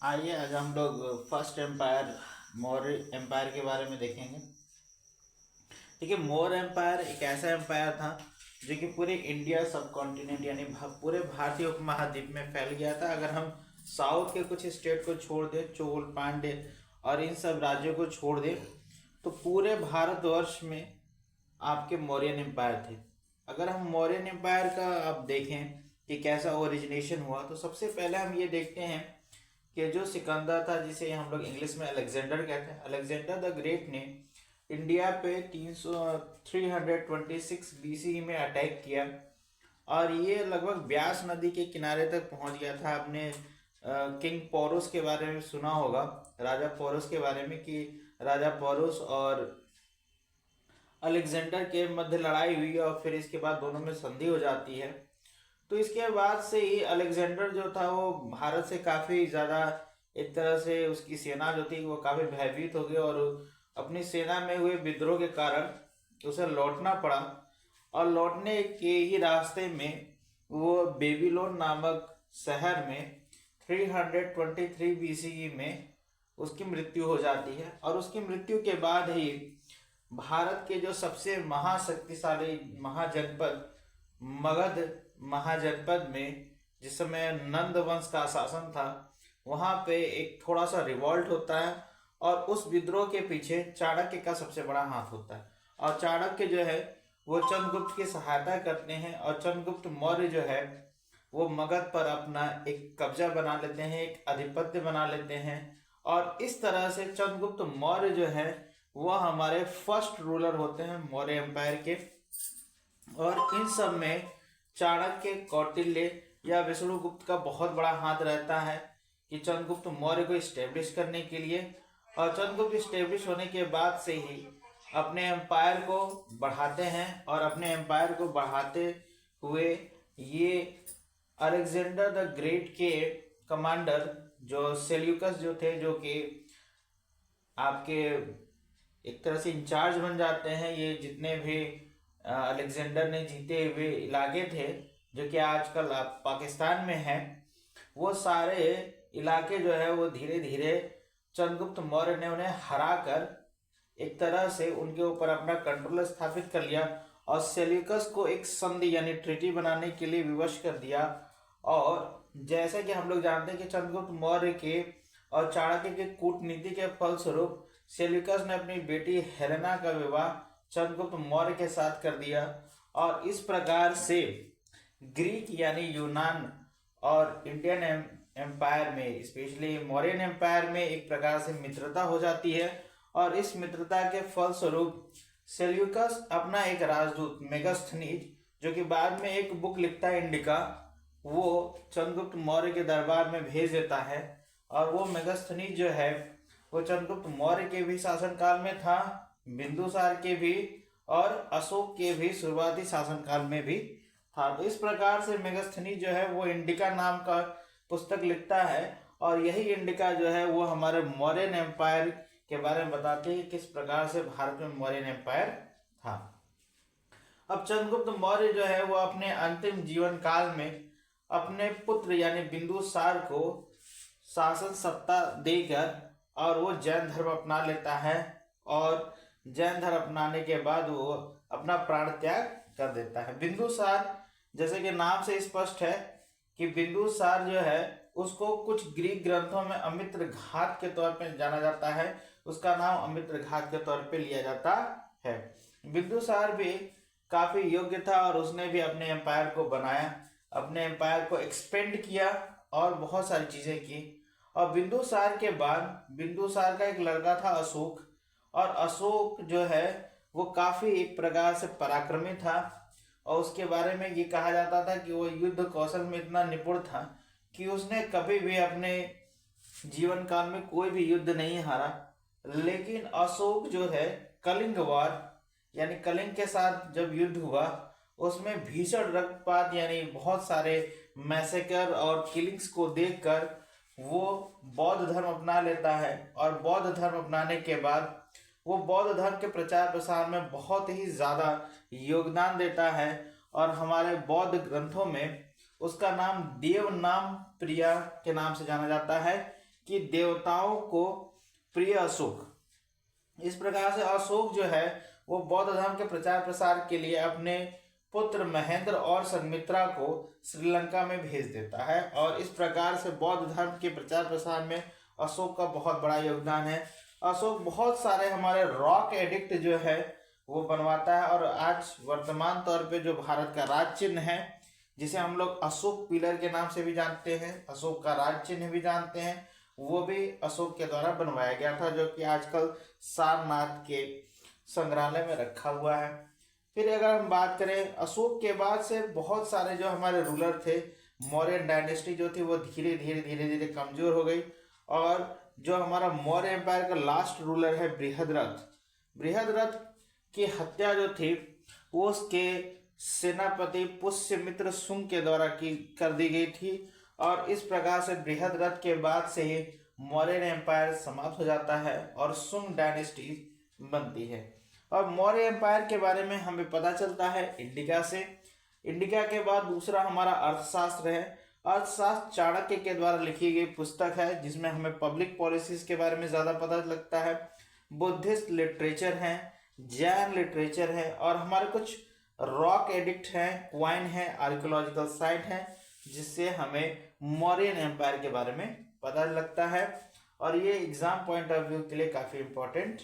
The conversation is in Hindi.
आइए आज हम लोग फर्स्ट एम्पायर मौर्य एम्पायर के बारे में देखेंगे। देखिए, मौर्य एम्पायर एक ऐसा एम्पायर था जो कि पूरे इंडिया सब कॉन्टिनेंट यानी पूरे भारतीय उपमहाद्वीप में फैल गया था। अगर हम साउथ के कुछ स्टेट को छोड़ दें, चोल, पांड्य और इन सब राज्यों को छोड़ दें, तो पूरे भारतवर्ष में आपके मौर्यन एम्पायर थे। अगर हम मौर्यन एम्पायर का अब देखें कि कैसा ओरिजिनेशन हुआ, तो सबसे पहले हम ये देखते हैं कि जो सिकंदर था, जिसे हम लोग इंग्लिश में अलेक्जेंडर कहते हैं, अलेक्जेंडर द ग्रेट ने इंडिया पे 326 बीसी में अटैक किया और ये लगभग ब्यास नदी के किनारे तक पहुंच गया था। आपने किंग पोरस के बारे में सुना होगा, राजा पोरस के बारे में, कि राजा पोरस और अलेक्जेंडर के मध्य लड़ाई हुई और फिर इसके बाद दोनों में संधि हो जाती है। तो इसके बाद से ही अलेक्जेंडर जो था वो भारत से काफ़ी ज़्यादा, एक तरह से उसकी सेना जो थी वो काफ़ी भयभीत हो गई और अपनी सेना में हुए विद्रोह के कारण उसे लौटना पड़ा। और लौटने के ही रास्ते में वो बेबीलोन नामक शहर में 323 बीसीई में उसकी मृत्यु हो जाती है। और उसकी मृत्यु के बाद ही भारत के जो सबसे महाशक्तिशाली महाजनपद मगध महाजनपद में, जिस समय नंद वंश का शासन था, वहां पे एक थोड़ा सा रिवॉल्ट होता है और उस विद्रोह के पीछे चाणक्य का सबसे बड़ा हाथ होता है। और चाणक्य जो है वो चंद्रगुप्त की सहायता करते हैं और चंद्रगुप्त मौर्य जो है वो मगध पर अपना एक कब्जा बना लेते हैं, एक आधिपत्य बना लेते हैं। और इस तरह से चंद्रगुप्त मौर्य जो है वह हमारे फर्स्ट रूलर होते हैं मौर्य एम्पायर के। और इन सब में चाणक्य, कौटिल्य या विष्णुगुप्त का बहुत बड़ा हाथ रहता है कि चंद्रगुप्त मौर्य को इस्टेब्लिश करने के लिए। और चंद्रगुप्त इस्टेब्लिश होने के बाद से ही अपने एम्पायर को बढ़ाते हैं और अपने एम्पायर को बढ़ाते हुए ये अलेक्जेंडर द ग्रेट के कमांडर जो सेल्यूकस जो थे, जो कि आपके एक तरह से इंचार्ज बन जाते हैं। ये जितने भी अलेक्जेंडर ने जीते हुए इलाके थे जो कि आजकल पाकिस्तान में है, वो सारे इलाके जो है वो धीरे धीरे चंद्रगुप्त मौर्य ने उन्हें हरा कर एक तरह से उनके ऊपर अपना कंट्रोल स्थापित कर लिया और सेल्यूकस को एक संधि यानी ट्रीटी बनाने के लिए विवश कर दिया। और जैसे कि हम लोग जानते हैं कि चंद्रगुप्त मौर्य के और चाणक्य के कूटनीति के फलस्वरूप सेल्यूकस ने अपनी बेटी हेलेना का विवाह चंद्रगुप्त मौर्य के साथ कर दिया। और इस प्रकार से ग्रीक यानी यूनान और इंडियन एम्पायर में, स्पेशली मौर्यन एम्पायर में एक प्रकार से मित्रता हो जाती है। और इस मित्रता के फलस्वरूप सेल्यूकस अपना एक राजदूत मेगास्थनीज, जो कि बाद में एक बुक लिखता है इंडिका, वो चंद्रगुप्त मौर्य के दरबार में भेज देता है। और वो मेगास्थनीज जो है वो चंद्रगुप्त मौर्य के भी शासनकाल में था, बिंदुसार के भी और अशोक के भी शुरुआती शासनकाल में भी था। तो इस प्रकार से मेगास्थनीज जो है वो इंडिका नाम का पुस्तक लिखता है और यही इंडिका जो है वो हमारे मौर्यन एम्पायर के बारे में बताते हैं किस प्रकार से भारत में मौर्यन एम्पायर था। अब चंद्रगुप्त मौर्य जो है वो अपने अंतिम जीवन काल में अपने पुत्र यानी बिंदुसार को शासन सत्ता देकर और वो जैन धर्म अपना लेता है। और जैन धर्म अपनाने के बाद वो अपना प्राण त्याग कर देता है। बिंदुसार, जैसे कि नाम से स्पष्ट है कि बिंदुसार जो है उसको कुछ ग्रीक ग्रंथों में अमित्र घात के तौर पर जाना जाता है, उसका नाम अमित्र घात के तौर पे लिया जाता है। बिंदुसार भी काफी योग्य था और उसने भी अपने एम्पायर को बनाया, अपने एम्पायर को एक्सपेंड किया और बहुत सारी चीजें की। और बिंदुसार के बाद बिंदुसार का एक लड़का था अशोक, और अशोक जो है वो काफी एक प्रकार से पराक्रमी था और उसके बारे में ये कहा जाता था कि वो युद्ध कौशल में इतना निपुण था कि उसने कभी भी अपने जीवन काल में कोई भी युद्ध नहीं हारा। लेकिन अशोक जो है कलिंग वार यानी कलिंग के साथ जब युद्ध हुआ, उसमें भीषण रक्तपात यानी बहुत सारे मैसेकर और किलिंग्स को देखकर वो बौद्ध धर्म अपना लेता है। और बौद्ध धर्म अपनाने के बाद वो बौद्ध धर्म के प्रचार प्रसार में बहुत ही ज़्यादा योगदान देता है और हमारे बौद्ध ग्रंथों में उसका नाम देव नाम प्रिया के नाम से जाना जाता है कि देवताओं को प्रिय अशोक। इस प्रकार से अशोक जो है वो बौद्ध धर्म के प्रचार प्रसार के लिए अपने पुत्र महेंद्र और संमित्रा को श्रीलंका में भेज देता है, और इस प्रकार से बौद्ध धर्म के प्रचार प्रसार में अशोक का बहुत बड़ा योगदान है। अशोक बहुत सारे हमारे रॉक एडिक्ट जो है वो बनवाता है, और आज वर्तमान तौर पे जो भारत का राज चिन्ह है, जिसे हम लोग अशोक पिलर के नाम से भी जानते हैं, अशोक का राज चिन्ह भी जानते हैं, वो भी अशोक के द्वारा बनवाया गया था, जो कि आजकल सारनाथ के संग्रहालय में रखा हुआ है। फिर अगर हम बात करें अशोक के बाद से बहुत सारे जो हमारे रूलर थे, मौर्य डायनेस्टी जो थी वो धीरे धीरे कमजोर हो गई, और जो हमारा मौर्य एम्पायर का लास्ट रूलर है बृहद्रथ, बृहद्रथ की हत्या जो थी वो उसके सेनापति पुष्यमित्र शुंग के द्वारा कर दी गई थी, और इस प्रकार से बृहद्रथ के बाद से ही मौर्य एम्पायर समाप्त हो जाता है और शुंग डायनेस्टी बनती है। और मौर्य एम्पायर के बारे में हमें पता चलता है इंडिका से। इंडिका के बाद दूसरा हमारा अर्थशास्त्र है। अर्थशास्त्र चाणक्य के द्वारा लिखी गई पुस्तक है, जिसमें हमें पब्लिक पॉलिसीज के बारे में ज़्यादा पता लगता है। बुद्धिस्ट लिटरेचर है, जैन लिटरेचर है, और हमारे कुछ रॉक एडिक्ट हैं, क्वाइन है, आर्कियोलॉजिकल साइट है, जिससे हमें मौर्यन एम्पायर के बारे में पता लगता है। और ये एग्जाम पॉइंट ऑफ व्यू के लिए काफ़ी इंपॉर्टेंट